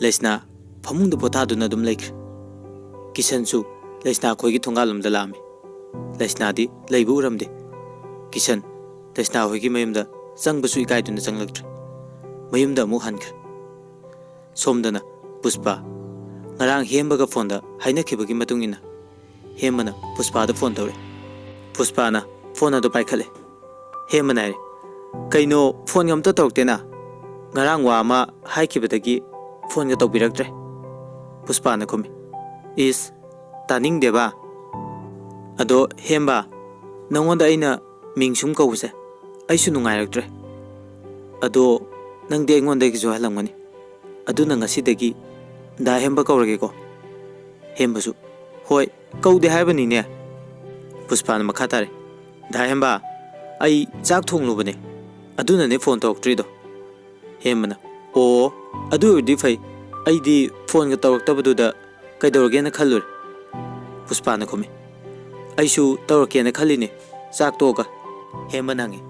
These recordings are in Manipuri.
ꯂꯩꯁꯅꯥ ꯐꯃꯨꯡꯗ ꯄꯣꯊꯥꯗꯨꯅ ꯑꯗꯨꯝ ꯂꯩꯈ꯭ꯔꯦ꯫ ꯀꯤꯁꯟꯁꯨ ꯂꯩꯁꯅꯥ ꯈꯣꯏꯒꯤ ꯊꯣꯡꯒꯥꯜꯂꯣꯝꯗ ꯂꯥꯛꯑꯝꯃꯤ꯫ ꯂꯩꯁꯅꯥꯗꯤ ꯂꯩꯕ ꯎꯔꯝꯗꯦ꯫ ꯀꯤꯁꯟ ꯂꯩꯁꯅꯥ ꯍꯣꯏꯒꯤ ꯃꯌꯨꯝꯗ ꯆꯪꯕꯁꯨ ꯏꯀꯥꯏꯗꯨꯅ ꯆꯪꯂꯛꯇ꯭ꯔꯦ꯫ ꯃꯌꯨꯝꯗ ꯑꯃꯨꯛ ꯍꯟꯈ꯭ꯔꯦ꯫ ꯁꯣꯝꯗꯅ ꯄꯨꯁꯄꯥ ꯉꯔꯥꯡ ꯍꯦꯝꯕꯒ ꯐꯣꯟꯗ ꯍꯥꯏꯅꯈꯤꯕꯒꯤ ꯃꯇꯨꯡ ꯏꯟꯅ ꯍꯦꯝꯕꯅ ꯄꯨꯁꯄꯥꯗ ꯐꯣꯟ ꯇꯧꯔꯦ꯫ ꯄꯨꯁꯄꯥꯅ ꯐꯣꯟ ꯑꯗꯨ ꯄꯥꯏꯈꯠꯂꯦ꯫ ꯍꯦꯝꯕꯅ ꯍꯥꯏꯔꯦ, "ꯀꯩꯅꯣ ꯐꯣꯟ ꯑꯝꯇ ꯇꯧꯔꯛꯇꯦꯅ? ꯉꯔꯥꯡ ꯋꯥ ꯑꯃ ꯍꯥꯏꯈꯤꯕꯗꯒꯤ ꯐꯣꯟꯒ ꯇꯧꯕꯤꯔꯛꯇ꯭ꯔꯦ." ꯄꯨꯁꯄꯥꯅ ꯈꯨꯝꯃꯤ, "ꯏꯁ ꯇꯥꯅꯤꯡꯗꯦꯕ꯫ ꯑꯗꯣ ꯍꯦꯝꯕ, ꯅꯪꯉꯣꯟꯗ ꯑꯩꯅ ꯃꯤꯡ ꯁꯨꯝ ꯀꯧꯕꯁꯦ ꯑꯩꯁꯨ ꯅꯨꯡꯉꯥꯏꯔꯛꯇ꯭ꯔꯦ꯫ ꯑꯗꯣ ꯅꯪꯗꯤ ꯑꯩꯉꯣꯟꯗꯒꯤꯁꯨ ꯍꯜꯂꯝꯒꯅꯤ. ꯑꯗꯨꯅ ꯉꯁꯤꯗꯒꯤ ꯗꯥ ꯍꯦꯝꯕ ꯀꯧꯔꯒꯦꯀꯣ." ꯍꯦꯝꯕꯁꯨ, "ꯍꯣꯏ, ꯀꯧꯗꯦ ꯍꯥꯏꯕꯅꯤꯅꯦ." ꯄꯨꯁꯄꯥꯅ ꯃꯈꯥ ꯇꯥꯔꯦ, "ꯗꯥ ꯍꯦꯝꯕ, ꯑꯩ ꯆꯥꯛ ꯊꯣꯡꯂꯨꯕꯅꯦ. ꯑꯗꯨꯅꯅꯦ ꯐꯣꯟ ꯇꯧꯔꯛꯇ꯭ꯔꯤꯗꯣ." ꯍꯦꯝꯕꯅ, "ꯑꯣ, ꯑꯗꯨ ꯑꯣꯏꯔꯗꯤ ꯐꯩ. ꯑꯩꯗꯤ ꯐꯣꯟꯒ ꯇꯧꯔꯛꯇꯕꯗꯨꯗ ꯀꯩꯗꯧꯔꯒꯦꯅ ꯈꯜꯂꯨꯔꯦ." ꯄꯨꯁꯄꯥꯅ ꯈꯨꯝꯃꯤ, "ꯑꯩꯁꯨ ꯇꯧꯔꯛꯀꯦꯅ ꯈꯜꯂꯤꯅꯦ ꯆꯥꯛ ꯇꯣꯛꯑꯒ." ꯍꯦꯝꯕꯅ ꯍꯪꯉꯤ,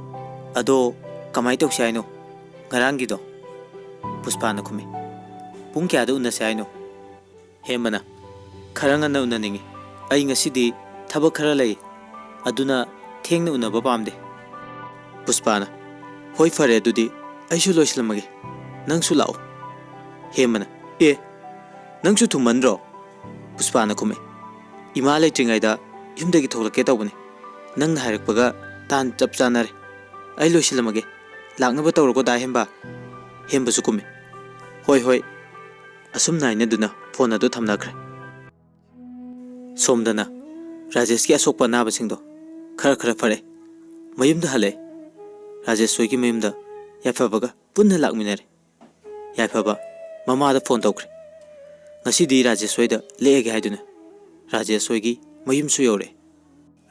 "ꯑꯗꯣ ꯀꯃꯥꯏ ꯇꯧꯁꯤ ꯍꯥꯏꯅꯣ ꯉꯔꯥꯡꯒꯤꯗꯣ?" ꯄꯨꯁꯄꯥꯅ ꯈꯨꯝꯃꯤ, "ꯄꯨꯡ ꯀꯌꯥꯗ ꯎꯅꯁꯦ ꯍꯥꯏꯅꯣ?" ꯍꯦꯝꯕꯅ, "ꯈꯔ ꯉꯟꯅ ꯎꯅꯅꯤꯡꯉꯤ. ꯑꯩ ꯉꯁꯤꯗꯤ ꯊꯕꯛ ꯈꯔ ꯂꯩ. ꯑꯗꯨꯅ ꯊꯦꯡꯅ ꯎꯅꯕ ꯄꯥꯝꯗꯦ." ꯄꯨꯁꯄꯥꯅ, "ꯍꯣꯏ ꯐꯔꯦ, ꯑꯗꯨꯗꯤ ꯑꯩꯁꯨ ꯂꯣꯏꯁꯤꯜꯂꯝꯃꯒꯦ. ꯅꯪꯁꯨ ꯂꯥꯛꯑꯣ." ꯍꯦꯝꯕꯅ, "ꯑꯦ, ꯅꯪꯁꯨ ꯊꯨꯝꯃꯟꯗ꯭ꯔꯣ?" ꯄꯨꯁꯄꯥꯅ ꯈꯨꯝꯃꯤ, "ꯏꯃꯥ ꯂꯩꯇ꯭ꯔꯤꯉꯩꯗ ꯌꯨꯝꯗꯒꯤ ꯊꯣꯛꯂꯛꯀꯦ ꯇꯧꯕꯅꯤ. ꯅꯪꯅ ꯍꯥꯏꯔꯛꯄꯒ ꯇꯥꯟ ꯆꯞ ꯆꯥꯅꯔꯦ. ꯑꯩ ꯂꯣꯏꯁꯤꯜꯂꯝꯃꯒꯦ. ꯂꯥꯛꯅꯕ ꯇꯧꯔꯣꯀꯣ ꯗꯥ ꯍꯦꯝꯕ." ꯍꯦꯝꯕꯁꯨ ꯈꯨꯝꯃꯤ, "ꯍꯣꯏ ꯍꯣꯏ." ꯑꯁꯨꯝꯅ ꯍꯥꯏꯅꯗꯨꯅ ꯐꯣꯟ ꯑꯗꯨ ꯊꯝꯅꯈ꯭ꯔꯦ꯫ ꯁꯣꯝꯗꯅ ꯔꯥꯖꯦꯁꯀꯤ ꯑꯁꯣꯛꯄ ꯑꯅꯥꯕꯁꯤꯡꯗꯣ ꯈꯔ ꯈꯔ ꯐꯔꯦ꯫ ꯃꯌꯨꯝꯗ ꯍꯜꯂꯛꯑꯦ꯫ ꯔꯥꯖꯦꯁ ꯍꯣꯏꯒꯤ ꯃꯌꯨꯝꯗ ꯌꯥꯏꯐꯕꯒ ꯄꯨꯟꯅ ꯂꯥꯛꯃꯤꯟꯅꯔꯦ꯫ ꯌꯥꯏꯐꯕ ꯃꯃꯥꯗ ꯐꯣꯟ ꯇꯧꯈ꯭ꯔꯦ꯫ ꯉꯁꯤꯗꯤ ꯔꯥꯖꯦꯁ ꯍꯣꯏꯗ ꯂꯦꯛꯑꯒꯦ ꯍꯥꯏꯗꯨꯅ ꯔꯥꯖꯦꯁ ꯍꯣꯏꯒꯤ ꯃꯌꯨꯝꯁꯨ ꯌꯧꯔꯛꯑꯦ꯫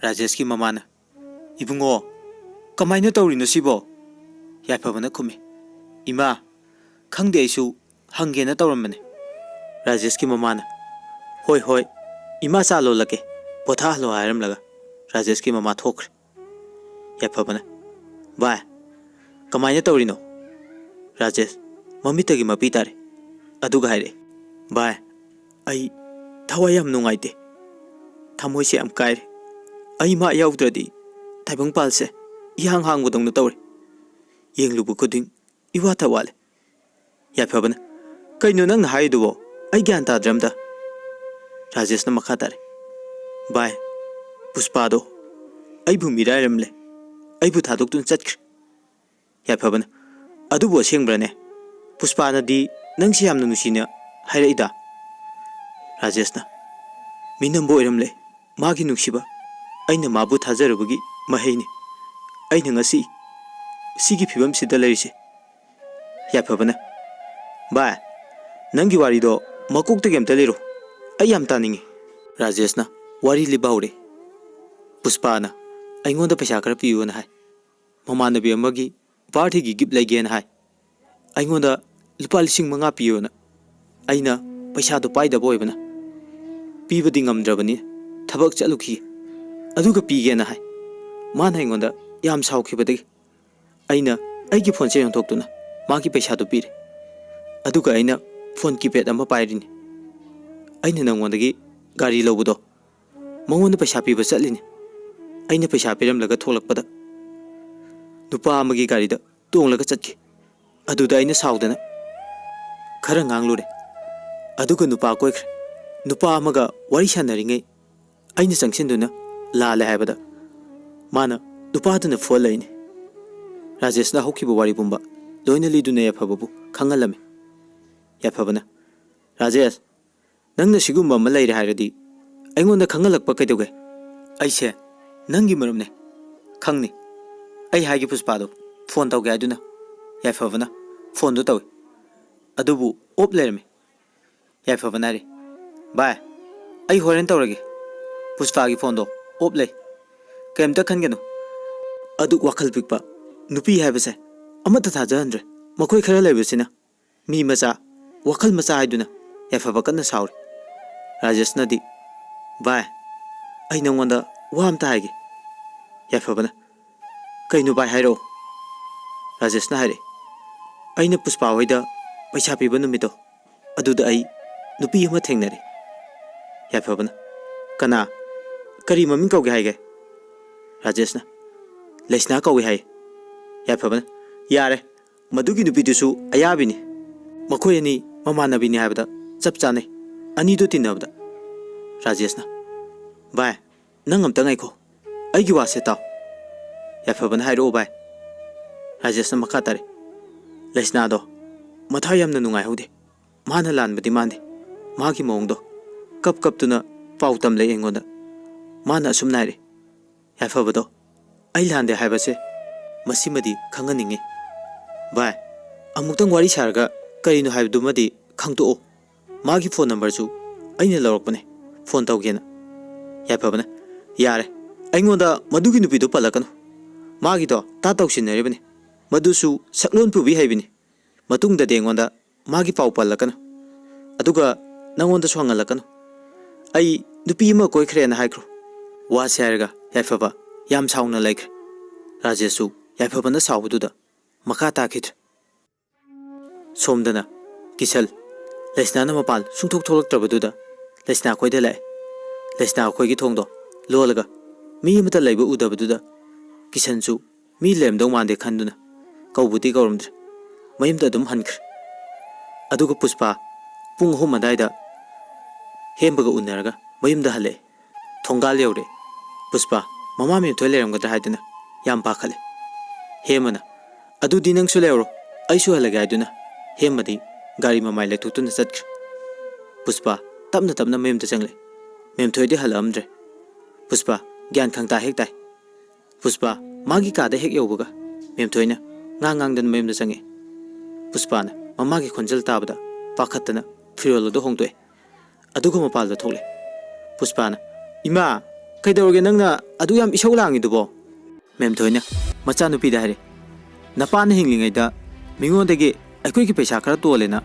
ꯔꯥꯖꯦꯁꯀꯤ ꯃꯃꯥꯅ, "ꯏꯕꯨꯡꯉꯣ, ꯀꯃꯥꯏꯅ ꯇꯧꯔꯤꯅꯣ ꯁꯤꯕꯣ?" ꯌꯥꯏꯐꯕꯅ ꯈꯨꯝꯃꯤ, "ꯏꯃꯥ, ꯈꯪꯗꯦ, ꯑꯩꯁꯨ ꯍꯪꯒꯦꯅ ꯇꯧꯔꯝꯕꯅꯦ." ꯔꯥꯖꯦꯁꯀꯤ ꯃꯃꯥꯅ, "ꯍꯣꯏ ꯍꯣꯏ, ꯏꯃꯥ ꯆꯥ ꯂꯣꯜꯂꯛꯀꯦ. ꯄꯣꯊꯥꯍꯜꯂꯣ." ꯍꯥꯏꯔꯝꯂꯒ ꯔꯥꯖꯦꯁꯀꯤ ꯃꯃꯥ ꯊꯣꯛꯈ꯭ꯔꯦ꯫ ꯌꯥꯏꯐꯕꯅ, "ꯚꯥꯏ, ꯀꯃꯥꯏꯅ ꯇꯧꯔꯤꯅꯣ?" ꯔꯥꯖꯦꯁ ꯃꯃꯤꯠꯇꯒꯤ ꯃꯄꯤ ꯇꯥꯔꯦ꯫ ꯑꯗꯨꯒ ꯍꯥꯏꯔꯛꯑꯦ, "ꯚꯥꯏ, ꯑꯩ ꯊꯋꯥꯏ ꯌꯥꯝ ꯅꯨꯡꯉꯥꯏꯇꯦ. ꯊꯃꯣꯏꯁꯦ ꯌꯥꯝ ꯀꯥꯏꯔꯦ. ꯑꯩ ꯃꯥ ꯌꯥꯎꯗ꯭ꯔꯗꯤ ꯇꯥꯏꯕꯪꯄꯥꯜꯁꯦ ꯏꯍꯥꯡ ꯍꯥꯡꯕꯗꯧꯅ ꯇꯧꯔꯦ. ꯌꯦꯡꯂꯨꯕ ꯈꯨꯗꯤꯡ ꯏꯋꯥꯠꯇ ꯋꯥꯠꯂꯦ." ꯌꯥꯏꯐꯕꯅ, "ꯀꯩꯅꯣ ꯅꯪꯅ ꯍꯥꯏꯔꯤꯗꯨꯕꯣ? ꯑꯩ ꯒ꯭ꯌꯥꯟ ꯇꯥꯗ꯭ꯔꯦ ꯑꯝꯇ." ꯔꯥꯖꯦꯁꯅ ꯃꯈꯥ ꯇꯥꯔꯦ, "ꯚꯥꯏ, ꯄꯨꯁꯄꯥꯗꯣ ꯑꯩꯕꯨ ꯃꯤꯔꯥꯏꯔꯝꯂꯦ. ꯑꯩꯕꯨ ꯊꯥꯗꯣꯛꯇꯨꯅ ꯆꯠꯈ꯭ꯔꯦ." ꯌꯥꯏꯐꯕꯅ, "ꯑꯗꯨꯕꯨ ꯑꯁꯦꯡꯕ꯭ꯔꯅꯦ? ꯄꯨꯁꯄꯥꯅꯗꯤ ꯅꯪꯁꯤ ꯌꯥꯝꯅ ꯅꯨꯡꯁꯤꯅ ꯍꯥꯏꯔꯛꯏꯗ." ꯔꯥꯖꯦꯁꯅ, "ꯃꯤꯅꯝꯕ ꯑꯣꯏꯔꯝꯂꯦ ꯃꯥꯒꯤ ꯅꯨꯡꯁꯤꯕ. ꯑꯩꯅ ꯃꯥꯕꯨ ꯊꯥꯖꯔꯨꯕꯒꯤ ꯃꯍꯩꯅꯤ ꯑꯩꯅ ꯉꯁꯤ ꯁꯤꯒꯤ ꯐꯤꯕꯝꯁꯤꯗ ꯂꯩꯔꯤꯁꯦ." ꯌꯥꯏꯐꯕꯅ, "ꯚꯥꯏ, ꯅꯪꯒꯤ ꯋꯥꯔꯤꯗꯣ ꯃꯀꯣꯛꯇꯒꯤ ꯑꯝꯇ ꯂꯤꯔꯣ. ꯑꯩ ꯌꯥꯝ ꯇꯥꯅꯤꯡꯉꯤ." ꯔꯥꯖꯦꯁꯅ ꯋꯥꯔꯤ ꯂꯤꯕ ꯍꯧꯔꯦ꯫ "ꯄꯨꯁꯄꯥꯅ ꯑꯩꯉꯣꯟꯗ ꯄꯩꯁా ꯈꯔ ꯄꯤꯌꯨꯅ ꯍꯥꯏ. ꯃꯃꯥꯟꯅꯕꯤ ꯑꯃꯒꯤ ꯕꯥꯔꯊꯗꯦꯒꯤ ꯒꯤꯐꯠ ꯂꯩꯒꯦꯅ ꯍꯥꯏ. ꯑꯩꯉꯣꯟꯗ ꯂꯨꯄꯥ 5,000 ꯄꯤꯌꯨꯅ. ꯑꯩꯅ ꯄꯩꯁꯥꯗꯣ ꯄꯥꯏꯗꯕ ꯑꯣꯏꯕꯅ ꯄꯤꯕꯗꯤ ꯉꯝꯗ꯭ꯔꯕꯅꯤ. ꯊꯕꯛ ꯆꯠꯂꯨꯈꯤ. ꯑꯗꯨꯒ ꯄꯤꯒꯦꯅ ꯍꯥꯏ. ꯃꯥꯅ ꯑꯩꯉꯣꯟꯗ ꯌꯥꯝ ꯁꯥꯎꯈꯤꯕꯗꯒꯤ ꯑꯩꯅ ꯑꯩꯒꯤ ꯐꯣꯟꯁꯦ ꯌꯣꯟꯊꯣꯛꯇꯨꯅ ꯃꯥꯒꯤ ꯄꯩꯁꯥꯗꯣ ꯄꯤꯔꯦ. ꯑꯗꯨꯒ ꯑꯩꯅ ꯐꯣꯟ ꯀꯤꯄꯦꯗ ꯑꯃ ꯄꯥꯏꯔꯤꯅꯤ. ꯑꯩꯅ ꯅꯪꯉꯣꯟꯗꯒꯤ ꯒꯥꯔꯤ ꯂꯧꯕꯗꯣ ꯃꯉꯣꯟꯗ ꯄꯩꯁꯥ ꯄꯤꯕ ꯆꯠꯂꯤꯅꯤ. ꯑꯩꯅ ꯄꯩꯁꯥ ꯄꯤꯔꯝꯂꯒ ꯊꯣꯛꯂꯛꯄꯗ ꯅꯨꯄꯥ ꯑꯃꯒꯤ ꯒꯥꯔꯤꯗ ꯇꯣꯡꯂꯒ ꯆꯠꯈꯤ. ꯑꯗꯨꯗ ꯑꯩꯅ ꯁꯥꯎꯗꯅ ꯈꯔ ꯉꯥꯡꯂꯨꯔꯦ. ꯑꯗꯨꯒ ꯅꯨꯄꯥ ꯀꯣꯏꯈ꯭ꯔꯦ. ꯅꯨꯄꯥ ꯑꯃꯒ ꯋꯥꯔꯤ ꯁꯥꯟꯅꯔꯤꯉꯩ ꯑꯩꯅ ꯆꯪꯁꯤꯟꯗꯨꯅ ꯂꯥꯜꯂꯦ ꯍꯥꯏꯕꯗ ꯃꯥꯅ ꯅꯨꯄꯥꯗꯨꯅ ꯐꯨꯍꯜꯂꯛꯏꯅꯤ." ꯔꯥꯖꯦꯁꯅ ꯍꯧꯈꯤꯕ ꯋꯥꯔꯤ ꯄꯨꯝꯕ ꯂꯣꯏꯅ ꯂꯤꯗꯨꯅ ꯌꯥꯏꯐꯕꯕꯨ ꯈꯪꯍꯜꯂꯝꯃꯤ꯫ ꯌꯥꯏꯐꯕꯅ, "ꯔꯥꯖꯦꯁ, ꯅꯪꯅ ꯁꯤꯒꯨꯝꯕ ꯑꯃ ꯂꯩꯔꯦ ꯍꯥꯏꯔꯗꯤ ꯑꯩꯉꯣꯟꯗ ꯈꯪꯍꯜꯂꯛꯄ ꯀꯩꯗꯧꯒꯦ? ꯑꯩꯁꯦ ꯅꯪꯒꯤ ꯃꯔꯨꯞꯅꯦ. ꯈꯪꯅꯤ." "ꯑꯩ ꯍꯥꯏꯒꯦ ꯄꯨꯁꯄꯥꯗꯣ ꯐꯣꯟ ꯇꯧꯒꯦ ꯍꯥꯏꯗꯨꯅ ꯌꯥꯏꯐꯕꯅ ꯐꯣꯟꯗꯨ ꯇꯧꯏ꯫ ꯑꯗꯨꯕꯨ ꯑꯣꯞ ꯂꯩꯔꯝꯃꯤ꯫ ꯌꯥꯏꯐꯕꯅ ꯍꯥꯏꯔꯤ, "ꯚꯥꯏ, ꯑꯩ ꯍꯣꯔꯦꯟ ꯇꯧꯔꯒꯦ. ꯄꯨꯁꯄꯥꯒꯤ ꯐꯣꯟꯗꯣ ꯑꯣꯞ ꯂꯩ. ꯀꯩꯝꯇ ꯈꯟꯒꯅꯨ." ꯑꯗꯨꯛ ꯋꯥꯈꯜ ꯄꯤꯛꯄ ꯅꯨꯄꯤ ꯍꯥꯏꯕꯁꯦ ꯑꯃꯠꯇ ꯊꯥꯖꯍꯟꯗ꯭ꯔꯦ ꯃꯈꯣꯏ ꯈꯔ ꯂꯩꯕꯁꯤꯅ. ꯃꯤ ꯃꯆꯥ, ꯋꯥꯈꯜ ꯃꯆꯥ ꯍꯥꯏꯗꯨꯅ ꯌꯥꯏꯐꯕ ꯀꯟꯅ ꯁꯥꯎꯔꯤ꯫ ꯔꯥꯖꯦꯁꯅꯗꯤ, "ꯚꯥꯏ, ꯑꯩ ꯅꯪꯉꯣꯟꯗ ꯋꯥ ꯑꯝꯇ ꯍꯥꯏꯒꯦ." ꯌꯥꯏꯐꯕꯅ, "ꯀꯩꯅꯣ ꯚꯥꯏ, ꯍꯥꯏꯔꯛꯑꯣ." ꯔꯥꯖꯦꯁꯅ ꯍꯥꯏꯔꯛꯏ, "ꯑꯩꯅ ꯄꯨꯁꯄꯥ ꯍꯣꯏꯗ ꯄꯩꯁꯥ ꯄꯤꯕ ꯅꯨꯃꯤꯠꯇꯣ ꯑꯗꯨꯗ ꯑꯩ ꯅꯨꯄꯤ ꯑꯃ ꯊꯦꯡꯅꯔꯦ꯫ ꯌꯥꯏꯐꯕꯅ ꯀꯅꯥ ꯀꯔꯤ ꯃꯃꯤꯡ ꯀꯧꯒꯦ ꯍꯥꯏꯒꯦ? ꯔꯥꯖꯦꯁꯅ ꯂꯩꯁꯅꯥ ꯀꯧꯏ ꯍꯥꯏ꯫ ꯌꯥꯏꯐꯕꯅ ꯌꯥꯔꯦ ꯃꯗꯨꯒꯤ ꯅꯨꯄꯤꯗꯨꯁꯨ ꯑꯌꯥꯕꯤꯅꯤ, ꯃꯈꯣꯏ ꯑꯅꯤ ꯃꯃꯥꯟꯅꯕꯤꯅꯤ ꯍꯥꯏꯕꯗ ꯆꯞ ꯆꯥꯅꯩ, ꯑꯅꯤꯗꯨ ꯇꯤꯟꯅꯕꯗ꯫ ꯔꯥꯖꯦꯁꯅ ꯚꯥꯏ ꯅꯪ ꯑꯝꯇ ꯉꯥꯏꯈꯣ, ꯑꯩꯒꯤ ꯋꯥꯁꯦ ꯇꯥꯎ꯫ ꯌꯥꯏꯐꯕꯅ ꯍꯥꯏꯔꯛꯑꯣ ꯚꯥꯏ꯫ ꯔꯥꯖꯦꯁꯅ ꯃꯈꯥ ꯇꯥꯔꯦ ꯂꯩꯁꯅꯥꯗꯣ ꯃꯊꯥ ꯌꯥꯝꯅ ꯅꯨꯡꯉꯥꯏꯍꯧꯗꯦ, ꯃꯥꯅ ꯂꯥꯟꯕꯗꯤ ꯃꯥꯟꯗꯦ, ꯃꯥꯒꯤ ꯃꯑꯣꯡꯗꯣ ꯀꯞꯇꯨꯅ ꯄꯥꯎ ꯇꯝꯂꯛꯑꯦ ꯑꯩꯉꯣꯟꯗ, ꯃꯥꯅ ꯑꯁꯨꯝꯅ ꯍꯥꯏꯔꯦ ꯌꯥꯏꯐꯕꯗꯣ ꯑꯩ ꯂꯥꯟꯗꯦ ꯍꯥꯏꯕꯁꯦ ꯃꯁꯤꯃꯗꯤ ꯈꯪꯍꯟꯅꯤꯡꯉꯤ ꯚꯥꯏ, ꯑꯃꯨꯛꯇꯪ ꯋꯥꯔꯤ ꯁꯥꯔꯒ ꯀꯔꯤꯅꯣ ꯍꯥꯏꯕꯗꯨꯃꯗꯤ ꯈꯪꯇꯣꯛꯑꯣ, ꯃꯥꯒꯤ ꯐꯣꯟ ꯅꯝꯕꯔꯁꯨ ꯑꯩꯅ ꯂꯧꯔꯛꯄꯅꯦ ꯐꯣꯟ ꯇꯧꯒꯦꯅ꯫ ꯌꯥꯏꯐꯕꯅ ꯌꯥꯔꯦ ꯑꯩꯉꯣꯟꯗ ꯃꯗꯨꯒꯤ ꯅꯨꯄꯤꯗꯣ ꯄꯜꯂꯛꯀꯅꯨ, ꯃꯥꯒꯤꯗꯣ ꯇꯧꯁꯤꯟꯅꯔꯤꯕꯅꯤ, ꯃꯗꯨꯁꯨ ꯁꯛꯂꯣꯟ ꯄꯨꯕꯤ ꯍꯩꯕꯅꯤ, ꯃꯇꯨꯡꯗꯗꯤ ꯑꯩꯉꯣꯟꯗ ꯃꯥꯒꯤ ꯄꯥꯎ ꯄꯜꯂꯛꯀꯅꯨ, ꯑꯗꯨꯒ ꯅꯪꯉꯣꯟꯗꯁꯨ ꯍꯪꯍꯜꯂꯛꯀꯅꯨ, ꯑꯩ ꯅꯨꯄꯤ ꯑꯃ ꯀꯣꯏꯈ꯭ꯔꯦꯅ ꯍꯥꯏꯈ꯭ꯔꯣ꯫ ꯋꯥꯁꯦ ꯍꯥꯏꯔꯒ ꯌꯥꯏꯐꯕ ꯌꯥꯝ ꯁꯥꯎꯅ ꯂꯩꯈ꯭ꯔꯦ꯫ ꯔꯥꯖꯦꯁꯁꯨ ꯌꯥꯏꯐꯕꯅ ꯁꯥꯎꯕꯗꯨꯗ ꯃꯈꯥ ꯇꯥꯈꯤꯗ꯭ꯔꯦ꯫ ꯁꯣꯝꯗꯅ ꯀꯤꯁꯟ ꯂꯩꯁꯅꯥꯅ ꯃꯄꯥꯟ ꯁꯨꯡꯊꯣꯛ ꯊꯣꯛꯂꯛꯇ꯭ꯔꯕꯗꯨꯗ ꯂꯩꯁꯅꯥ ꯑꯩꯈꯣꯏꯗ ꯂꯥꯛꯑꯦ꯫ ꯂꯩꯁꯅꯥ ꯑꯩꯈꯣꯏꯒꯤ ꯊꯣꯡꯗꯣ ꯂꯣꯜꯂꯒ ꯃꯤ ꯑꯃꯠꯇ ꯂꯩꯕ ꯎꯗꯕꯗꯨꯗ ꯀꯤꯁꯟꯁꯨ ꯃꯤ ꯂꯩꯔꯝꯗꯧ ꯃꯥꯟꯗꯦ ꯈꯟꯗꯨꯅ ꯀꯧꯕꯨꯗꯤ ꯀꯧꯔꯝꯗ꯭ꯔꯦ, ꯃꯌꯨꯝꯗ ꯑꯗꯨꯝ ꯍꯟꯈ꯭ꯔꯦ꯫ ꯑꯗꯨꯒ ꯄꯨꯁꯄꯥ ꯄꯨꯡ 3 ꯑꯗꯥꯏꯗ ꯍꯦꯝꯕꯒ ꯎꯅꯔꯒ ꯃꯌꯨꯝꯗ ꯍꯜꯂꯛꯑꯦ꯫ ꯊꯣꯡꯒꯥꯜ ꯌꯧꯔꯦ꯫ ꯄꯨꯁꯄꯥ ꯃꯃꯥ ꯃꯦꯝꯊꯣꯏ ꯂꯩꯔꯝꯒꯗ꯭ꯔꯥ ꯍꯥꯏꯗꯨꯅ ꯌꯥꯝ ꯄꯥꯈꯠꯂꯦ꯫ ꯍꯦꯃꯅ ꯑꯗꯨꯗꯤ ꯅꯪꯁꯨ ꯂꯩꯍꯧꯔꯣ ꯑꯩꯁꯨ ꯍꯜꯂꯒꯦ ꯍꯥꯏꯗꯨꯅ ꯍꯦꯃꯗꯤ ꯒꯥꯔꯤ ꯃꯃꯥꯏ ꯂꯩꯊꯣꯛꯇꯨꯅ ꯆꯠꯈ꯭ꯔꯦ꯫ ꯄꯨꯁꯄꯥ ꯇꯞꯅ ꯇꯞꯅ ꯃꯌꯨꯝꯗ ꯆꯪꯂꯦ꯫ ꯃꯦꯝꯊꯣꯏꯗꯤ ꯍꯜꯂꯛꯑꯝꯗ꯭ꯔꯦ꯫ ꯄꯨꯁꯄꯥ ꯒ꯭ꯌꯥꯟ ꯈꯪꯇꯥ ꯍꯦꯛ ꯇꯥꯏ꯫ ꯄꯨꯁꯄꯥ ꯃꯥꯒꯤ ꯀꯥꯗ ꯍꯦꯛ ꯌꯧꯕꯒ ꯃꯦꯝꯊꯣꯏꯅ ꯉꯥꯡꯗꯅ ꯃꯌꯨꯝꯗ ꯆꯪꯉꯦ꯫ ꯄꯨꯁꯄꯥꯅ ꯃꯃꯥꯒꯤ ꯈꯣꯟꯖꯦꯜ ꯇꯥꯕꯗ ꯄꯥꯈꯠꯇꯅ ꯐꯤꯔꯣꯜ ꯑꯗꯨ ꯍꯣꯡꯗꯣꯛꯑꯦ, ꯑꯗꯨꯒ ꯃꯄꯥꯟꯗ ꯊꯣꯛꯂꯦ꯫ ꯄꯨꯁꯄꯥꯅ ꯏꯃꯥ ꯀꯩꯗꯧꯔꯒꯦ ꯅꯪꯅ ꯑꯗꯨ ꯌꯥꯝ ꯏꯁꯧ ꯂꯥꯡꯉꯤꯗꯨꯕꯣ? ꯃꯦꯝꯊꯣꯏꯅ ꯃꯆꯥꯅꯨꯄꯤꯗ ꯍꯥꯏꯔꯦ ꯅꯄꯥꯅ ꯍꯤꯡꯂꯤꯉꯩꯗ ꯃꯤꯉꯣꯟꯗꯒꯤ ꯑꯩꯈꯣꯏꯒꯤ ꯄꯩꯁꯥ ꯈꯔ ꯇꯣꯜꯂꯦꯅ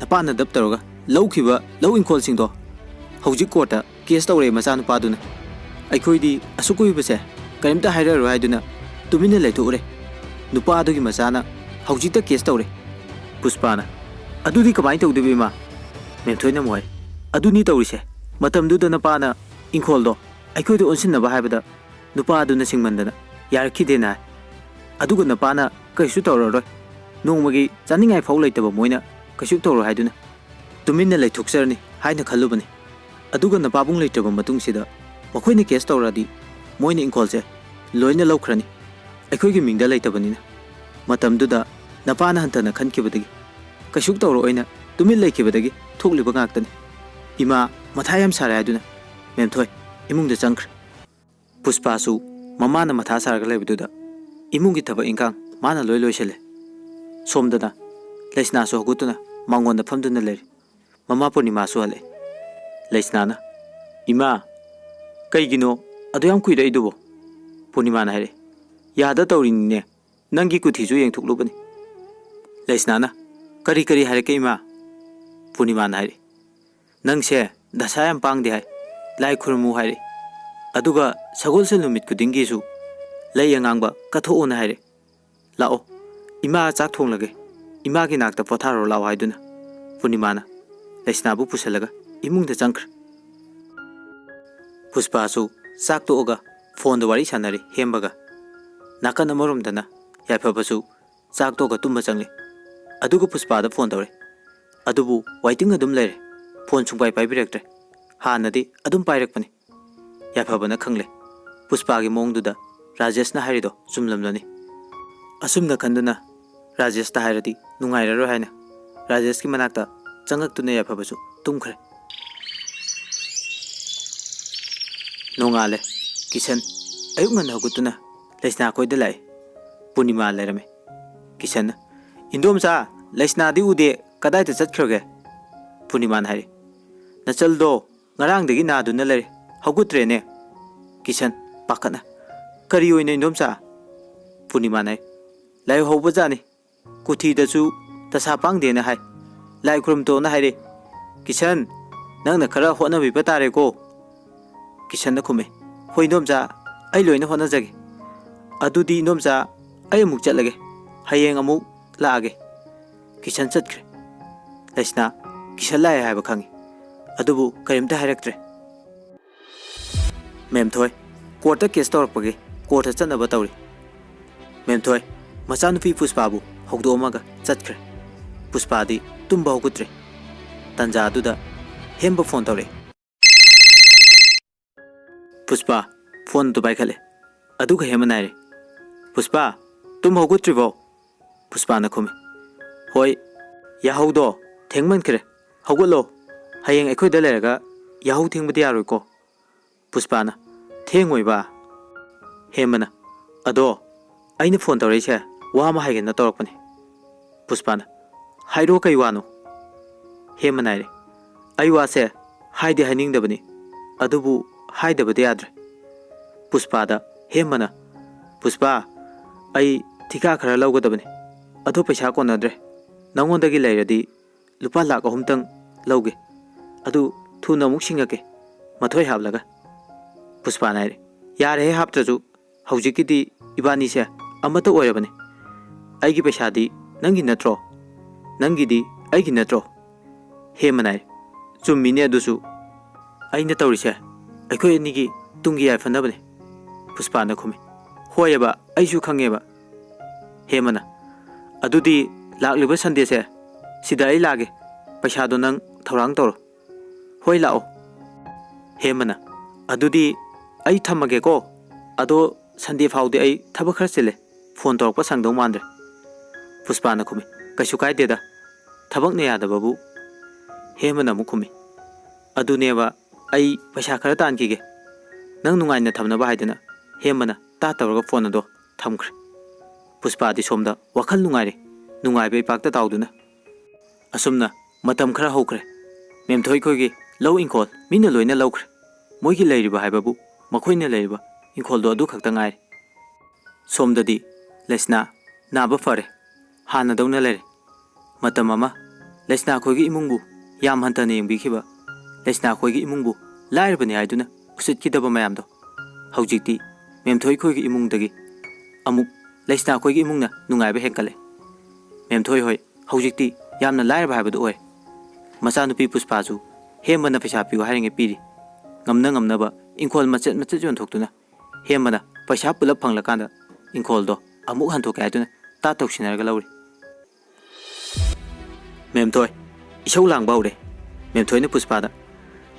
ꯅꯄꯥꯅ ꯗꯞ ꯇꯧꯔꯒ ꯂꯧꯈꯤꯕ ꯂꯧ ꯏꯪꯈꯣꯜꯁꯤꯡꯗꯣ ꯍꯧꯖꯤꯛ ꯀꯣꯔꯠꯇ ꯀꯦꯁ ꯇꯧꯔꯦ ꯃꯆꯥꯅꯨꯄꯥꯗꯨꯅ, ꯑꯩꯈꯣꯏꯗꯤ ꯑꯁꯨꯛ ꯀꯨꯏꯕꯁꯦ ꯀꯔꯤꯝꯇ ꯍꯥꯏꯔꯔꯣꯏ ꯍꯥꯏꯗꯨꯅ ꯇꯨꯃꯤꯟꯅ ꯂꯩꯊꯣꯛꯎꯔꯦ, ꯅꯨꯄꯥꯗꯨꯒꯤ ꯃꯆꯥꯅ ꯍꯧꯖꯤꯛꯇ ꯀꯦꯁ ꯇꯧꯔꯦ꯫ ꯄꯨꯁꯄꯥꯅ ꯑꯗꯨꯗꯤ ꯀꯃꯥꯏꯅ ꯇꯧꯗꯣꯏꯕ ꯏꯃꯥ? ꯃꯦꯝꯊꯣꯏꯅ ꯑꯃꯨꯛ ꯍꯥꯏ ꯑꯗꯨꯅꯤ ꯇꯧꯔꯤꯁꯦ, ꯃꯇꯝꯗꯨꯗ ꯅꯄꯥꯅ ꯏꯪꯈꯣꯜꯗꯣ ꯑꯩꯈꯣꯏꯗ ꯑꯣꯟꯁꯤꯟꯅꯕ ꯍꯥꯏꯕꯗ ꯅꯨꯄꯥꯗꯨꯅ ꯁꯤꯡꯃꯟꯗꯅ ꯌꯥꯔꯛꯈꯤꯗꯦꯅ ꯍꯥꯏ, ꯑꯗꯨꯒ ꯅꯄꯥꯅ ꯀꯩꯁꯨ ꯇꯧꯔꯔꯣꯏ, ꯅꯣꯡꯃꯒꯤ ꯆꯥꯅꯤꯡꯉꯥꯏ ꯐꯥꯎ ꯂꯩꯇꯕ ꯃꯣꯏꯅ ꯀꯩꯁꯨ ꯇꯧꯔꯣꯏ ꯍꯥꯏꯗꯨꯅ ꯇꯨꯃꯤꯟꯅ ꯂꯩꯊꯣꯛꯆꯔꯅꯤ ꯍꯥꯏꯅ ꯈꯜꯂꯨꯕꯅꯤ, ꯑꯗꯨꯒ ꯅꯄꯥꯕꯨꯡ ꯂꯩꯇ꯭ꯔꯕ ꯃꯇꯨꯡꯁꯤꯗ ꯃꯈꯣꯏꯅ ꯀꯦꯁ ꯇꯧꯔꯛꯑꯗꯤ ꯃꯣꯏꯅ ꯏꯪꯈꯣꯜꯁꯦ ꯂꯣꯏꯅ ꯂꯧꯈ꯭ꯔꯅꯤ, ꯑꯩꯈꯣꯏꯒꯤ ꯃꯤꯡꯗ ꯂꯩꯇꯕꯅꯤꯅ, ꯃꯇꯝꯗꯨꯗ ꯅꯄꯥꯅ ꯍꯟꯊꯅ ꯈꯟꯈꯤꯕꯗꯒꯤ ꯀꯩꯁꯨ ꯇꯧꯔꯛꯑꯣꯏꯅ ꯇꯨꯃꯤꯟ ꯂꯩꯈꯤꯕꯗꯒꯤ ꯊꯣꯛꯂꯤꯕ ꯉꯥꯛꯇꯅꯤ, ꯏꯃꯥ ꯃꯊꯥ ꯌꯥꯝ ꯁꯥꯔꯦ ꯍꯥꯏꯗꯨꯅ ꯃꯦꯝꯊꯣꯏ ꯏꯃꯨꯡꯗ ꯆꯪꯈ꯭ꯔꯦ꯫ ꯄꯨꯁꯄꯥꯁꯨ ꯃꯃꯥꯅ ꯃꯊꯥ ꯁꯥꯔꯒ ꯂꯩꯕꯗꯨꯗ ꯏꯃꯨꯡꯒꯤ ꯊꯕꯛ ꯏꯟꯈꯥꯡ ꯃꯥꯅ ꯂꯣꯏ ꯂꯣꯏꯁꯤꯜꯂꯦ꯫ ꯁꯣꯝꯗꯅ ꯂꯩꯁꯅꯥꯁꯨ ꯍꯧꯒꯠꯇꯨꯅ ꯃꯥꯡꯒꯣꯟꯗ ꯐꯝꯗꯨꯅ ꯂꯩꯔꯤ꯫ ꯃꯃꯥ ꯄꯨꯔꯅꯤꯃꯥꯁꯨ ꯍꯜꯂꯛꯑꯦ꯫ ꯂꯩꯁꯅꯥꯅ ꯏꯃꯥ ꯀꯩꯒꯤꯅꯣ ꯑꯗꯨ ꯌꯥꯝ ꯀꯨꯏꯔꯛꯏꯗꯨꯕꯣ? ꯄꯨꯔꯅꯤꯃꯥꯅ ꯍꯥꯏꯔꯦ ꯌꯥꯗ ꯇꯧꯔꯤꯅꯤꯅꯦ, ꯅꯪꯒꯤ ꯀꯨꯊꯤꯁꯨ ꯌꯦꯡꯊꯣꯛꯂꯨꯕꯅꯤ꯫ ꯂꯩꯁꯅꯥꯅ ꯀꯔꯤ ꯀꯔꯤ ꯍꯥꯏꯔꯛꯀꯦ ꯏꯃꯥ? ꯄꯨꯔꯅꯤꯃꯥꯅ ꯍꯥꯏꯔꯦ ꯅꯪꯁꯦ ꯗꯁꯥ ꯌꯥꯝ ꯄꯥꯡꯗꯦ ꯍꯥꯏ, ꯂꯥꯏ ꯈꯨꯔꯨꯝꯃꯨ ꯍꯥꯏꯔꯦ, ꯑꯗꯨꯒ ꯁꯒꯣꯜꯁꯦꯜ ꯅꯨꯃꯤꯠ ꯈꯨꯗꯤꯡꯒꯤꯁꯨ ꯂꯩ ꯑꯉꯥꯡꯕ ꯀꯠꯊꯣꯛꯑꯣꯅ ꯍꯥꯏꯔꯦ, ꯂꯥꯛꯑꯣ ꯏꯃꯥ ꯆꯥꯛ ꯊꯣꯡꯂꯒꯦ,ꯏꯃꯥꯒꯤ ꯅꯥꯛꯇ ꯄꯣꯊꯥꯔꯣ ꯂꯥꯛꯑꯣ ꯍꯥꯏꯗꯨꯅ ꯄꯨꯔꯅꯤꯃꯥꯅ ꯂꯩꯁꯅꯥꯕꯨ ꯄꯨꯁꯜꯂꯒ ꯏꯃꯨꯡꯗ ꯆꯪꯈ꯭ꯔꯦ꯫ ꯄꯨꯁꯄꯥꯁꯨ ꯆꯥꯛ ꯇꯣꯛꯑꯒ ꯐꯣꯟꯗ ꯋꯥꯔꯤ ꯁꯥꯟꯅꯔꯤ ꯍꯦꯝꯕꯒ꯫ ꯅꯥꯀꯟ ꯑꯃꯔꯣꯝꯗꯅ ꯌꯥꯏꯐꯕꯁꯨ ꯆꯥꯛ ꯇꯣꯛꯑꯒ ꯇꯨꯝꯕ ꯆꯪꯂꯦ, ꯑꯗꯨꯒ ꯄꯨꯁꯄꯥꯗ ꯐꯣꯟ ꯇꯧꯔꯦ, ꯑꯗꯨꯕꯨ ꯋꯥꯏꯇꯤꯡ ꯑꯗꯨꯝ ꯂꯩꯔꯦ, ꯐꯣꯟ ꯁꯨꯡꯄꯥꯏ ꯄꯥꯏꯕꯤꯔꯛꯇ꯭ꯔꯦ, ꯍꯥꯟꯅꯗꯤ ꯑꯗꯨꯝ ꯄꯥꯏꯔꯛꯄꯅꯤ꯫ ꯌꯥꯏꯐꯕꯅ ꯈꯪꯂꯦ ꯄꯨꯁꯄꯥꯒꯤ ꯃꯑꯣꯡꯗꯨꯗ ꯔꯥꯖꯦꯁꯅ ꯍꯥꯏꯔꯤꯗꯣ ꯆꯨꯝꯂꯝꯂꯅꯤ, ꯑꯁꯨꯝꯅ ꯈꯟꯗꯨꯅ ꯔꯥꯖꯦꯁꯇ ꯍꯥꯏꯔꯗꯤ ꯅꯨꯡꯉꯥꯏꯔꯔꯣꯏ ꯍꯥꯏꯅ ꯔꯥꯖꯦꯁꯀꯤ ꯃꯅꯥꯛꯇ ꯆꯪꯉꯛꯇꯨꯅ ꯌꯥꯏꯐꯕꯁꯨ ꯇꯨꯝꯈ꯭ꯔꯦ꯫ ꯅꯣꯡꯉꯥꯜꯂꯦ꯫ ꯀꯤꯁꯟ ꯑꯌꯨꯛ ꯉꯟꯅ ꯍꯧꯒꯠꯇꯨꯅ ꯂꯩꯁꯅꯥ ꯑꯩꯈꯣꯏꯗ ꯂꯥꯛꯑꯦ꯫ ꯄꯨꯔꯅꯤꯃꯥ ꯂꯩꯔꯝꯃꯦ꯫ ꯀꯤꯁꯟꯅ ꯏꯟꯗꯣꯝꯆꯥ ꯂꯩꯁꯅꯥꯗꯤ ꯎꯗꯦ ꯀꯗꯥꯏꯗ ꯆꯠꯈ꯭ꯔꯒꯦ? ꯄꯨꯔꯅꯤꯃꯥꯅ ꯍꯥꯏꯔꯦ ꯅꯆꯜꯗꯣ ꯉꯔꯥꯡꯗꯒꯤ ꯅꯥꯗꯨꯅ ꯂꯩꯔꯦ, ꯍꯧꯒꯠꯇ꯭ꯔꯦꯅꯦ꯫ ꯀꯤꯁꯟ ꯄꯥꯈꯠꯅ ꯀꯔꯤ ꯑꯣꯏꯅ ꯏꯟꯗꯣꯝꯆꯥ? ꯄꯨꯔꯅꯤꯃꯥꯅ ꯍꯥꯏ ꯂꯥꯏꯍꯧ ꯍꯧꯕꯖꯥꯠꯅꯤ, ꯀꯨꯊꯤꯗꯁꯨ ꯗꯁꯥ ꯄꯥꯡꯗꯦꯅ ꯍꯥꯏ, ꯂꯥꯏ ꯈꯨꯔꯨꯝꯊꯣꯛꯑꯣꯅ ꯍꯥꯏꯔꯦ꯫ ꯀꯤꯁꯟ ꯅꯪꯅ ꯈꯔ ꯍꯣꯠꯅꯕꯤꯕ ꯇꯥꯔꯦꯀꯣ꯫ ꯀꯤꯁꯟꯅ ꯈꯨꯝꯃꯦ ꯍꯣꯏ ꯏꯟꯗꯣꯝꯆꯥ ꯑꯩ ꯂꯣꯏꯅ ꯍꯣꯠꯅꯖꯒꯦ꯫ ꯑꯗꯨꯗꯤ ꯏꯟꯗꯣꯝꯆꯥ ꯑꯩ ꯑꯃꯨꯛ ꯆꯠꯂꯒꯦ, ꯍꯌꯦꯡ ꯑꯃꯨꯛ ꯂꯥꯛꯑꯒꯦ꯫ ꯀꯤꯁꯟ ꯆꯠꯈ꯭ꯔꯦ꯫ ꯂꯩꯁꯅꯥ ꯀꯤꯁꯜꯂꯛꯑꯦ ꯍꯥꯏꯕ ꯈꯪꯉꯤ ꯑꯗꯨꯕꯨ ꯀꯔꯤꯝꯇ ꯍꯥꯏꯔꯛꯇ꯭ꯔꯦ ꯃꯦꯝꯊꯣꯏ ꯀꯣꯔꯠꯇ ꯀꯦꯁ ꯇꯧꯔꯛꯄꯒꯤ ꯀꯣꯔꯠꯇ ꯆꯠꯅꯕ ꯇꯧꯔꯤ ꯃꯦꯝꯊꯣꯏ ꯃꯆꯥꯅꯨꯄꯤ ꯄꯨꯁꯄꯥꯕꯨ ꯍꯧꯗꯣꯛꯑꯝꯃꯒ ꯆꯠꯈ꯭ꯔꯦ ꯄꯨꯁꯄꯥꯗꯤ ꯇꯨꯝꯕ ꯍꯧꯒꯠꯇ꯭ꯔꯦ ꯇꯟꯖꯥꯗꯨꯗ ꯍꯦꯝꯕ ꯐꯣꯟ ꯇꯧꯔꯛꯑꯦ ꯄꯨꯁꯄꯥ ꯐꯣꯟꯗꯨ ꯄꯥꯏꯈꯠꯂꯦ ꯑꯗꯨꯒ ꯍꯦꯝꯕ ꯅꯥꯏꯔꯦ ꯄꯨꯁꯄꯥ ꯇꯨꯝ ꯍꯧꯒꯠꯇ꯭ꯔꯤꯕꯣ ꯄꯨꯁꯄꯥꯅ ꯈꯨꯝꯃꯤ ꯍꯣꯏ ꯌꯥꯍꯧꯗꯣ ꯊꯦꯡꯃꯟꯈ꯭ꯔꯦ ꯍꯧꯒꯠꯂꯣ ꯍꯌꯦꯡ ꯑꯩꯈꯣꯏꯗ ꯂꯩꯔꯒ ꯌꯥꯍꯧ ꯊꯦꯡꯕꯗꯤ ꯌꯥꯔꯣꯏꯀꯣ ꯄꯨꯁꯄꯥꯅ ꯊꯦꯡꯉꯣꯏꯕ ꯍꯦꯝꯕꯅ ꯑꯗꯣ ꯑꯩꯅ ꯐꯣꯟ ꯇꯧꯔꯛꯏꯁꯦ ꯋꯥ ꯑꯃ ꯍꯥꯏꯒꯦꯅ ꯇꯧꯔꯛꯄꯅꯦ ꯄꯨꯁꯄꯥꯅ ꯍꯥꯏꯔꯣ ꯀꯩ ꯋꯥꯅꯣ ꯍꯦꯝꯕ ꯅꯥꯏꯔꯦ ꯑꯩ ꯋꯥꯁꯦ ꯍꯥꯏꯗꯤ ꯍꯥꯏꯅꯤꯡꯗꯕꯅꯤ ꯑꯗꯨꯕꯨ ꯍꯥꯏꯗꯕꯗꯤ ꯌꯥꯗ꯭ꯔꯦ ꯄꯨꯁꯄꯥꯗ ꯍꯦꯝꯕꯅ ꯄꯨꯁꯄꯥ ꯑꯩ ꯊꯤꯀꯥ ꯈꯔ ꯂꯧꯒꯗꯕꯅꯤ ꯑꯗꯣ ꯄꯩꯁꯥ ꯀꯣꯟꯅꯗ꯭ꯔꯦ ꯅꯉꯣꯟꯗꯒꯤ ꯂꯩꯔꯗꯤ ꯂꯨꯄꯥ ꯂꯥꯛ 3 ꯂꯧꯒꯦ ꯑꯗꯨ ꯊꯨꯅ ꯑꯃꯨꯛ ꯁꯤꯡꯉꯛꯀꯦ ꯃꯊꯣꯏ ꯍꯥꯞꯂꯒ ꯄꯨꯁꯄꯥꯅ ꯍꯥꯏꯔꯦ ꯌꯥꯔꯦꯍꯦ ꯍꯥꯞꯇ꯭ꯔꯁꯨ ꯍꯧꯖꯤꯛꯀꯤꯗꯤ ꯏꯕꯥꯅꯤꯁꯦ ꯑꯃꯠꯇ ꯑꯣꯏꯔꯕꯅꯤ ꯑꯩꯒꯤ ꯄꯩꯁꯥꯗꯤ ꯅꯪꯒꯤ ꯅꯠꯇ꯭ꯔꯣ ꯅꯪꯒꯤꯗꯤ ꯑꯩꯒꯤ ꯅꯠꯇ꯭ꯔꯣ ꯍꯦꯝꯕꯅ ꯍꯥꯏꯔꯦ ꯆꯨꯝꯃꯤꯅꯦ ꯑꯗꯨꯁꯨ ꯑꯩꯅ ꯇꯧꯔꯤꯁꯦ ꯑꯩꯈꯣꯏ ꯑꯅꯤꯒꯤ ꯇꯨꯡꯒꯤ ꯌꯥꯏꯐꯅꯕꯅꯤ ꯄꯨꯁꯄꯥꯅ ꯈꯨꯝꯃꯤ ꯍꯣꯏꯑꯕ ꯑꯩꯁꯨ ꯈꯪꯉꯦꯕ ꯍꯦꯝꯕꯅ ꯑꯗꯨꯗꯤ ꯂꯥꯛꯂꯤꯕ ꯁꯟꯗꯦꯁꯦ ꯁꯤꯗ ꯑꯩ ꯂꯥꯛꯑꯒꯦ ꯄꯩꯁꯥꯗꯣ ꯅꯪ ꯊꯧꯔꯥꯡ ꯇꯧꯔꯣ ꯍꯣꯏ ꯂꯥꯛꯑꯣ ꯍꯦꯝꯕꯅ ꯑꯗꯨꯗꯤ ꯑꯩ ꯊꯝꯃꯒꯦꯀꯣ ꯑꯗꯣ ꯁꯟꯗꯦ ꯐꯥꯎꯗꯤ ꯑꯩ ꯊꯕꯛ ꯈꯔ ꯆꯤꯜꯂꯦ ꯐꯣꯟ ꯇꯧꯔꯛꯄ ꯁꯪꯗꯧ ꯃꯥꯟꯗ꯭ꯔꯦ ꯄꯨꯁꯄꯥꯅ ꯈꯨꯝꯃꯤ ꯀꯩꯁꯨ ꯀꯥꯏꯗꯦꯗ ꯊꯕꯛꯅ ꯌꯥꯗꯕꯕꯨ ꯍꯦꯝꯕꯅ ꯑꯃꯨꯛ ꯈꯨꯝꯃꯤ ꯑꯗꯨꯅꯦꯕ ꯑꯩ ꯄꯩꯁా ꯈꯔ ꯇꯥꯟꯈꯤꯒꯦ ꯅꯪ ꯅꯨꯡꯉꯥꯏꯅ ꯊꯝꯅꯕ ꯍꯥꯏꯗꯅ ꯍꯦꯝꯕꯅ ꯇꯧꯔꯒ ꯐꯣꯟ ꯑꯗꯣ ꯊꯝꯈ꯭ꯔꯦ ꯄꯨꯁꯄꯥꯗꯤ ꯁꯣꯝꯗ ꯋꯥꯈꯜ ꯅꯨꯡꯉꯥꯏꯔꯦ ꯅꯨꯡꯉꯥꯏꯕ ꯏꯄꯥꯛꯇ ꯇꯥꯎꯗꯨꯅ ꯑꯁꯨꯝꯅ ꯃꯇꯝ ꯈꯔ ꯍꯧꯈ꯭ꯔꯦ ꯃꯦꯝꯊꯣꯏ ꯈꯣꯏꯒꯤ ꯂꯧ ꯏꯪꯈꯣꯜ ꯃꯤꯅ ꯂꯣꯏꯅ ꯂꯧꯈ꯭ꯔꯦ ꯃꯣꯏꯒꯤ ꯂꯩꯔꯤꯕ ꯍꯥꯏꯕꯕꯨ ꯃꯈꯣꯏꯅ ꯂꯩꯔꯤꯕ ꯏꯪꯈꯣꯜꯗꯣ ꯑꯗꯨ ꯈꯛꯇ ꯉꯥꯏꯔꯦ ꯁꯣꯝꯗꯗꯤ ꯂꯩꯁꯅꯥ ꯅꯥꯕ ꯐꯔꯦ ꯍꯥꯟꯅꯗꯧꯅ ꯂꯩꯔꯦ ꯃꯇꯝ ꯑꯃ ꯂꯩꯁꯅꯥ ꯈꯣꯏꯒꯤ ꯏꯃꯨꯡꯕꯨ ꯌꯥꯝ ꯍꯟꯊꯅ ꯌꯦꯡꯕꯤꯈꯤꯕ ꯂꯩꯁꯅꯥ ꯈꯣꯏꯒꯤ ꯏꯃꯨꯡꯕꯨ ꯂꯥꯏꯔꯕꯅꯤ ꯍꯥꯏꯗꯨꯅ ꯎꯁꯤꯠꯈꯤꯗꯕ ꯃꯌꯥꯝꯗꯣ ꯍꯧꯖꯤꯛꯇꯤ ꯃꯦꯝꯊꯣꯏ ꯈꯣꯏꯒꯤ ꯏꯃꯨꯡꯗꯒꯤ ꯑꯃꯨꯛ ꯂꯩꯁꯅꯥ ꯈꯣꯏꯒꯤ ꯏꯃꯨꯡꯅ ꯅꯨꯡꯉꯥꯏꯕ ꯍꯦꯟꯒꯠꯂꯦ ꯃꯦꯝꯊꯣꯏ ꯍꯣꯏ ꯍꯧꯖꯤꯛꯇꯤ ꯌꯥꯝꯅ ꯂꯥꯏꯔꯕ ꯍꯥꯏꯕꯗꯨ ꯑꯣꯏ ꯃꯆꯥꯅꯨꯄꯤ ꯄꯨꯁꯄꯥꯁꯨ ꯍꯦꯝꯕꯅ ꯄꯩꯁా ꯄꯤꯌꯨ ꯍꯥꯏꯔꯤꯉꯩ ꯄꯤꯔꯤ ꯉꯝꯅ ꯉꯝꯅꯕ ꯏꯪꯈꯣꯜ ꯃꯆꯦꯠ ꯃꯆꯦꯠ ꯌꯣꯟꯊꯣꯛꯇꯨꯅ ꯍꯦꯝꯕꯅ ꯄꯩꯁꯥ ꯄꯨꯂꯞ ꯐꯪꯂꯀꯥꯟꯗ ꯏꯪꯈꯣꯜꯗꯣ ꯑꯃꯨꯛ ꯍꯟꯗꯣꯛꯀꯦ ꯍꯥꯏꯗꯨꯅ ꯇꯧꯁꯤꯟꯅꯔꯒ ꯂꯧꯔꯤ ꯃꯦꯝꯊꯣꯏ ꯏꯁꯧ ꯂꯥꯡꯕ ꯍꯧꯔꯦ ꯃꯦꯝꯊꯣꯏꯅ ꯄꯨꯁꯄꯥꯗ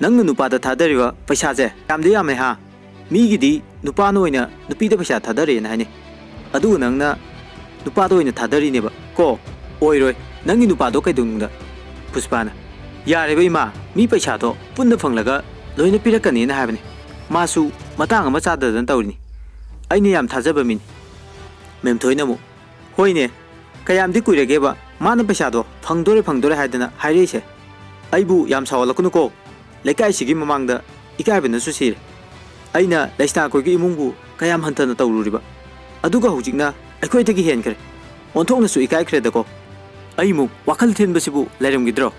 ꯅꯪꯅ ꯅꯨꯄꯥꯗ ꯊꯥꯗꯔꯤꯕ ꯄꯩꯁꯥꯁꯦ ꯌꯥꯝꯗꯤ ꯌꯥꯝꯃꯦ ꯍꯥ ꯃꯤꯒꯤꯗꯤ ꯅꯨꯄꯥꯅ ꯑꯣꯏꯅ ꯅꯨꯄꯤꯗ ꯄꯩꯁా ꯊꯥꯗꯔꯦꯅ ꯍꯥꯏꯅꯩ ꯑꯗꯨꯒ ꯅꯪꯅ ꯅꯨꯄꯥꯗ ꯑꯣꯏꯅ ꯊꯥꯗꯔꯤꯅꯦꯕ ꯀꯣ ꯑꯣꯏꯔꯣꯏ ꯅꯪꯒꯤ ꯅꯨꯄꯥꯗꯣ ꯀꯩꯗꯧꯅꯨꯡꯗ ꯄꯨꯁꯄꯥꯅ ꯌꯥꯔꯦꯕ ꯏꯃꯥ ꯃꯤ ꯄꯩꯁꯥꯗꯣ ꯄꯨꯟꯅ ꯐꯪꯂꯒ ꯂꯣꯏꯅ ꯄꯤꯔꯛꯀꯅꯤꯅ ꯍꯥꯏꯕꯅꯤ ꯃꯥꯁꯨ ꯃꯇꯥꯡ ꯑꯃ ꯆꯥꯗꯗꯅ ꯇꯧꯔꯤꯅꯤ ꯑꯩꯅ ꯌꯥꯝ ꯊꯥꯖꯕ ꯃꯤꯅꯤ ꯃꯦꯝꯊꯣꯏꯅ ꯑꯃꯨꯛ ꯍꯣꯏꯅꯦ ꯀꯌꯥꯝꯗꯤ ꯀꯨꯏꯔꯒꯦꯕ ꯃꯥꯅ ꯄꯩꯁꯥꯗꯣ ꯐꯪꯗꯣꯔꯦ ꯍꯥꯏꯗꯅ ꯍꯥꯏꯔꯛꯏꯁꯦ ꯑꯩꯕꯨ ꯌꯥꯝ ꯁꯥꯎꯍꯜꯂꯛꯀꯅꯨꯀꯣ ꯂꯩꯀꯥꯏꯁꯤꯒꯤ ꯃꯃꯥꯡꯗ ꯏꯀꯥꯏꯕꯅꯁꯨ ꯁꯤꯔꯦ ꯑꯩꯅ ꯂꯩꯁꯅꯥ ꯈꯣꯏꯒꯤ ꯏꯃꯨꯡꯕꯨ ꯀꯌꯥꯝ ꯍꯟꯊꯅ ꯇꯧꯔꯨꯔꯤꯕ ꯑꯗꯨꯒ ꯍꯧꯖꯤꯛꯅ ꯑꯩꯈꯣꯏꯗꯒꯤ ꯍꯦꯟꯈ꯭ꯔꯦ ꯑꯣꯟꯊꯣꯛꯅꯁꯨ ꯏꯀꯥꯏꯈ꯭ꯔꯦꯗꯀꯣ ꯑꯩꯃꯨꯛ ꯋꯥꯈꯜ ꯊꯤꯟꯕꯁꯤꯕꯨ ꯂꯩꯔꯝꯈꯤꯗ꯭ꯔꯣ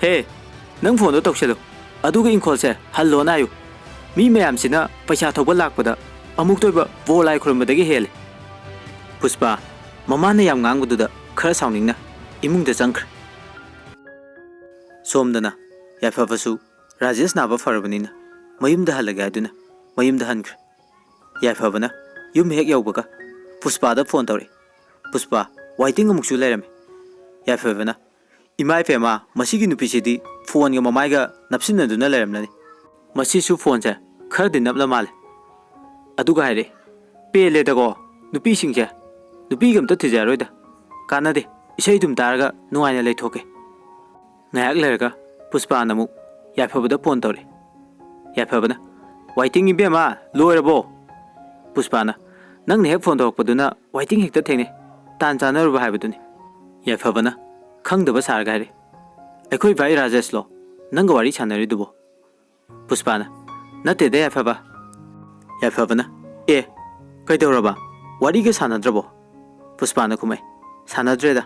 ꯍꯦ ꯅꯪ ꯐꯣꯟꯗꯣ ꯇꯧꯁꯜꯂꯨ ꯑꯗꯨꯒ ꯏꯪꯈꯣꯜꯁꯦ ꯍꯜꯂꯣꯅ ꯍꯥꯏꯌꯨ ꯃꯤ ꯃꯌꯥꯝꯁꯤꯅ ꯄꯩꯁꯥ ꯊꯧꯕ ꯂꯥꯛꯄꯗ ꯑꯃꯨꯛꯇꯣꯏꯕ ꯕꯣꯔ ꯂꯥꯏ ꯈꯨꯔꯨꯝꯕꯗꯒꯤ ꯍꯦꯜꯂꯦ ꯄꯨꯁꯄꯥ ꯃꯃꯥꯅ ꯌꯥꯝ ꯉꯥꯡꯕꯗꯨꯗ ꯈꯔ ꯁꯥꯎꯅꯤꯡꯅ ꯏꯃꯨꯡꯗ ꯆꯪꯈ꯭ꯔꯦ ꯁꯣꯝꯗꯅ ꯌꯥꯏꯐꯕꯁꯨ ꯔꯥꯖꯦꯁ ꯅꯥꯕ ꯐꯔꯕꯅꯤꯅ ꯃꯌꯨꯝꯗ ꯍꯜꯂꯒꯦ ꯍꯥꯏꯗꯨꯅ ꯃꯌꯨꯝꯗ ꯍꯟꯈ꯭ꯔꯦ ꯌꯥꯏꯐꯕꯅ ꯌꯨꯝ ꯍꯦꯛ ꯌꯧꯕꯒ ꯄꯨꯁꯄꯥꯗ ꯐꯣꯟ ꯇꯧꯔꯛꯏ ꯄꯨꯁꯄꯥ ꯋꯥꯏꯇꯤꯡ ꯑꯃꯨꯛꯁꯨ ꯂꯩꯔꯝꯃꯤ ꯌꯥꯏꯐꯕꯅ ꯏꯃꯥ ꯏꯄꯦꯝꯃ ꯃꯁꯤꯒꯤ ꯅꯨꯄꯤꯁꯤꯗꯤ ꯐꯣꯟꯒ ꯃꯃꯥꯏꯒ ꯅꯞꯁꯤꯟꯅꯗꯨꯅ ꯂꯩꯔꯝꯂꯅꯤ ꯃꯁꯤꯁꯨ ꯐꯣꯟꯁꯦ ꯈꯔꯗꯤ ꯅꯞꯂ ꯃꯥꯜꯂꯦ ꯑꯗꯨꯒ ꯍꯥꯏꯔꯦ ꯄꯦꯜꯂꯦꯗꯀꯣ ꯅꯨꯄꯤꯁꯤꯡꯁꯦ ꯅꯨꯄꯤꯒ ꯑꯝꯇ ꯊꯤꯖꯔꯣꯏꯗ ꯀꯥꯟꯅꯗꯦ ꯏꯁꯩ ꯑꯗꯨꯝ ꯇꯥꯔꯒ ꯅꯨꯡꯉꯥꯏꯅ ꯂꯩꯊꯣꯛꯀꯦ ꯉꯥꯏꯍꯥꯛ ꯂꯩꯔꯒ ꯄꯨꯁꯄꯥꯅ ꯑꯃꯨꯛ ꯌꯥꯏꯐꯕꯗ ꯐꯣꯟ ꯇꯧꯔꯛꯏ ꯌꯥꯏꯐꯕꯅ ꯋꯥꯏꯇꯤꯡ ꯏꯕꯦꯝꯃ ꯂꯣꯏꯔꯕꯣ ꯄꯨꯁꯄꯥꯅ ꯅꯪꯅ ꯍꯦꯛ ꯐꯣꯟ ꯇꯧꯔꯛꯄꯗꯨꯅ ꯋꯥꯏꯇꯤꯡ ꯍꯦꯛꯇ ꯊꯦꯡꯅꯩ ꯇꯥꯟ ꯆꯥꯟꯅꯔꯨꯕ ꯍꯥꯏꯕꯗꯨꯅꯤ ꯌꯥꯏꯐꯕꯅ ꯈꯪꯗꯕ ꯁꯥꯔꯒ ꯍꯥꯏꯔꯦ ꯑꯩꯈꯣꯏ ꯚꯥꯏ ꯔꯥꯖꯦꯁꯂꯣ ꯅꯪꯒ ꯋꯥꯔꯤ ꯁꯥꯟꯅꯔꯤꯗꯨꯕꯣ ꯄꯨꯁꯄꯥꯅ ꯅꯠꯇꯦꯗ ꯌꯥꯏꯐꯕ ꯌꯥꯏꯐꯕꯅ ꯀꯩꯗꯧꯔꯕ ꯋꯥꯔꯤꯒ ꯁꯥꯟꯅꯗ꯭ꯔꯕꯣ ꯄꯨꯁꯄꯥꯅ ꯈꯨꯝꯃꯩ ꯁꯥꯟꯅꯗ꯭ꯔꯦꯗ